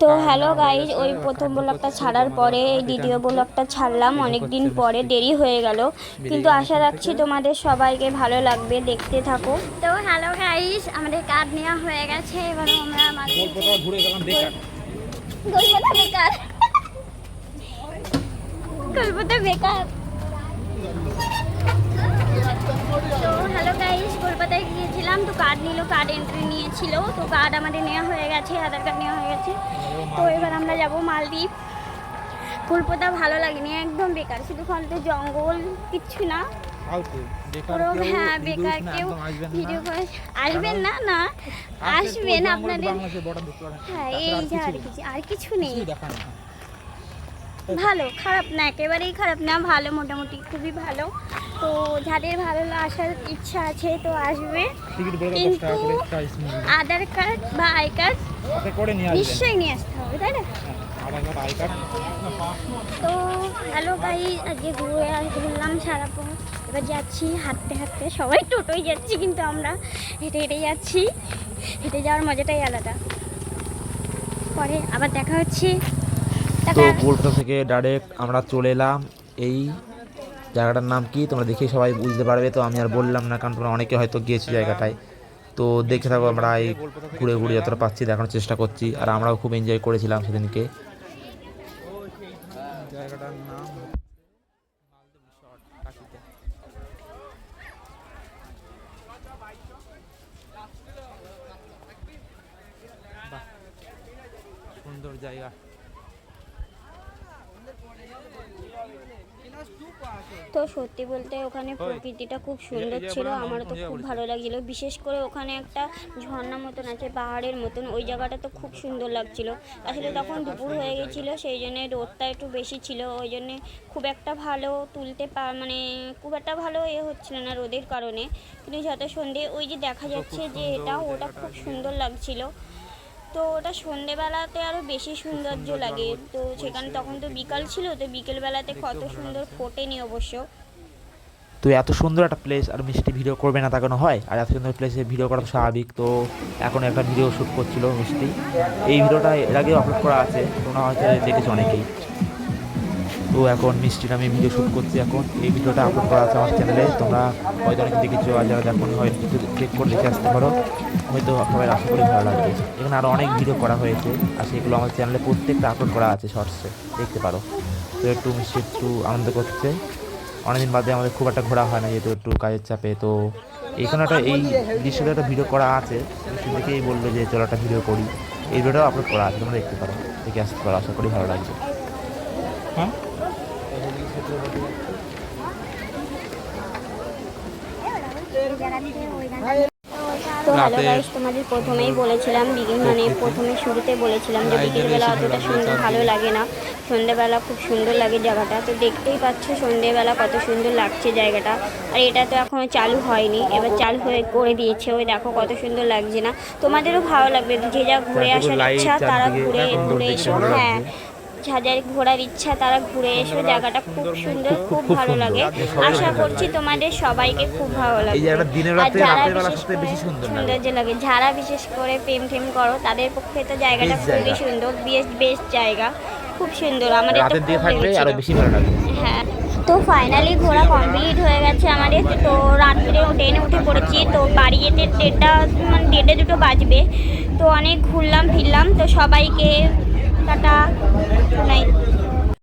তো hello guys, ওই প্রথম ব্লগটা ছাড়ার পরে এই দ্বিতীয় ব্লগটা ছাড়লাম অনেক দিন পরে, দেরি হয়ে গেল, কিন্তু আশা রাখছি তোমাদের সবাইকে ভালো লাগবে, দেখতে থাকো। তো হ্যালো গাইজ, আমাদের কার্ড নেওয়া হয়ে গেছে, এবার আমরা বেকার কলকাতা বেকার। তো হ্যালো গাইজ, কলকাতায় গিয়েছিলাম, তো কার্ড নিল, কার্ড এন্ট্রি নিয়েছিল, তো কার্ড আমাদের নেওয়া হয়ে গেছে, আধার কার্ড নেওয়া হয়ে গেছে। তো এবার আমরা যাব মালদ্বীপ। কলকাতা ভালো লাগেনি, একদম বেকার, শুধু ফালতু জঙ্গল, কিচ্ছু না পুরো। হ্যাঁ বেকার, কেউ ভিডিও করে আসবেন না, না আসবেন আপনাদের। হ্যাঁ এই যে আর কিছু নেই, ভালো, খারাপ না, একেবারেই খারাপ না, ভালো, মোটামুটি খুবই ভালো। তো যাদের ভালো আসার ইচ্ছা আছে তো আসবে, কিন্তু আধার কার্ড বা আই কার্ড নিশ্চয়ই নিয়ে আসতে হবে, তাই না? তো হ্যালো গাই, আজকে ঘুরলাম সারাক্ষণ, এবার যাচ্ছি হাঁটতে হাঁটতে, সবাই টোটোই যাচ্ছি কিন্তু আমরা হেঁটে হেঁটে যাচ্ছি, হেঁটে যাওয়ার মজাটাই আলাদা। পরে আবার দেখা হচ্ছে। তো কলকাতা থেকে ডাইরেক্ট আমরা চলে এলাম এই জায়গাটার নাম কি তোমরা দেখে সবাই বুঝতে পারবে, তো আমি আর বললাম না, কারণ তোমরা অনেকে হয়তো গিয়েছি জায়গাটায়। তো দেখে থাকো, আমরা এই ঘুরে ঘুরে যতটা পাচ্ছি দেখানোর চেষ্টা করছি, আর আমরাও খুব এনজয় করেছিলাম সেদিনকে। জায়গাটার নাম সুন্দর জায়গা। তো সত্যি বলতে ওখানে প্রকৃতিটা খুব সুন্দর ছিল, আমারও তো খুব ভালো লাগছিল, বিশেষ করে ওখানে একটা ঝর্ণা মতন আছে পাহাড়ের মতন, ওই জায়গাটা তো খুব সুন্দর লাগছিল। আসলে তখন দুপুর হয়ে গেছিলো, সেই জন্যে রোদটা একটু বেশি ছিল, ওই জন্যে খুব একটা ভালো মানে খুব একটা ভালো হচ্ছিল না রোদের কারণে, কিন্তু যত সন্ধে ওই যে দেখা যাচ্ছে যে ওটা খুব সুন্দর লাগছিল। তো ওটা সন্ধেবেলাতে আরও বেশি সৌন্দর্য লাগে, তো সেখানে তখন তো বিকাল ছিল, তো বিকেলবেলাতে কত সুন্দর ফোটেনি অবশ্য। তো এত সুন্দর একটা প্লেস আর মিষ্টি ভিডিও করবে না তা কোনো হয়? আর এত সুন্দর প্লেসে ভিডিও করা স্বাভাবিক। তো এখন একটা ভিডিও শ্যুট করছিল মিষ্টি, এই ভিডিওটা এর আগেও আপলোড করা আছে, তোমরা হয়তো দেখেছো অনেকেই। তো এখন মিষ্টির আমি ভিডিও শ্যুট করছি, এখন এই ভিডিওটা আপলোড করা আছে আমার চ্যানেলে, তোমরা হয়তো অনেকে দেখেছো, আর যারা দেখো হয়তো চেক করে দেখে আসতে পারো, হয়তো সবাই আশা করি ভালো লাগবে। এখানে আরও অনেক ভিডিও করা হয়েছে, আর সেগুলো আমার চ্যানেলে প্রত্যেকটা আপলোড করা আছে শর্টসে, দেখতে পারো। তো একটু মিষ্টি একটু আনন্দ করছে, অনেকদিন বাদে আমাদের খুব একটা ঘোরা হয় না, যেহেতু একটু কাজের চাপে। তো এইখানে একটা এই দৃশ্যটা একটা ভিডিও করা আছে, দেখেই বললো যে চলো একটা ভিডিও করি, এই ভিডিওটাও আপলোড করা আছে, তোমরা দেখতে পারো, দেখে আসতে পারো, আশা করি ভালো লাগবে। হ্যাঁ তো হ্যালো গাইস, তোমাদের প্রথমেই বলেছিলাম, মানে প্রথমে শুরুতে বলেছিলাম যে বিকেলবেলা অতটা সুন্দর ভালো লাগে না, সন্ধ্যেবেলা খুব সুন্দর লাগে জায়গাটা। তো দেখতেই পাচ্ছ সন্ধ্যেবেলা কত সুন্দর লাগছে জায়গাটা, আর এটা তো এখনও চালু হয়নি, এবার চালু হয়ে করে দিয়েছে, ওই দেখো কত সুন্দর লাগছে না? তোমাদেরও ভালো লাগবে, যে যা ঘুরে আসার ইচ্ছা তারা ঘুরে এসো। হ্যাঁ, যাদের ঘোরার ইচ্ছা তারা ঘুরে এসো, জায়গাটা খুব সুন্দর, খুব ভালো লাগে, আশা করছি তোমাদের সবাইকে খুব ভালো লাগবে। আর যারা সৌন্দর্য লাগে, যারা বিশেষ করে প্রেম করো তাদের পক্ষে তো জায়গাটা খুবই সুন্দর, বেস্ট জায়গা, খুব সুন্দর, আমাদের তো বেশি ভালো লাগে। হ্যাঁ, তো ফাইনালি ঘোরা কমপ্লিট হয়ে গেছে আমাদের। তো রাত্রে ট্রেনে উঠে পড়েছি, তো বাড়ি যেতে 1:30 বাজবে। তো অনেক ঘুরলাম ফিরলাম, তো সবাইকে টাটা, গুড নাইট।